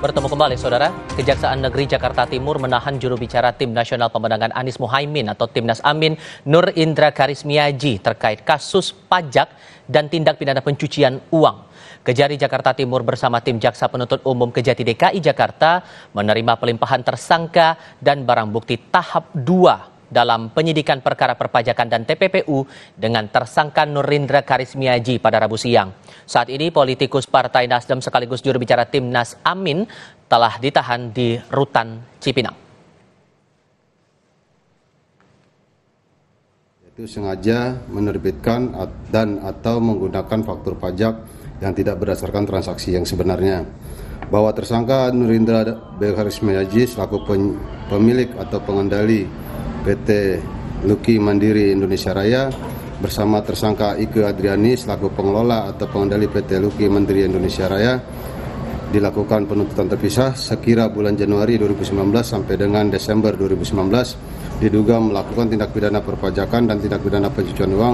Bertemu kembali, Saudara. Kejaksaan Negeri Jakarta Timur menahan juru bicara Tim Nasional Pemenangan Anies Muhaimin atau Timnas Amin, Nur Indra Karismiaji terkait kasus pajak dan tindak pidana pencucian uang. Kejari Jakarta Timur bersama tim Jaksa Penuntut Umum Kejati DKI Jakarta menerima pelimpahan tersangka dan barang bukti tahap 2 dalam penyidikan perkara perpajakan dan TPPU dengan tersangka Nur Indra Karismiaji pada Rabu siang. Saat ini politikus Partai Nasdem sekaligus juru bicara Timnas Amin telah ditahan di Rutan Cipinang. Itu sengaja menerbitkan dan atau menggunakan faktur pajak yang tidak berdasarkan transaksi yang sebenarnya. Bahwa tersangka Nur Indra Karismiaji selaku pemilik atau pengendali PT Luki Mandiri Indonesia Raya bersama tersangka Ike Adriani selaku pengelola atau pengendali PT Luki Mandiri Indonesia Raya dilakukan penuntutan terpisah sekira bulan Januari 2019 sampai dengan Desember 2019 diduga melakukan tindak pidana perpajakan dan tindak pidana pencucian uang.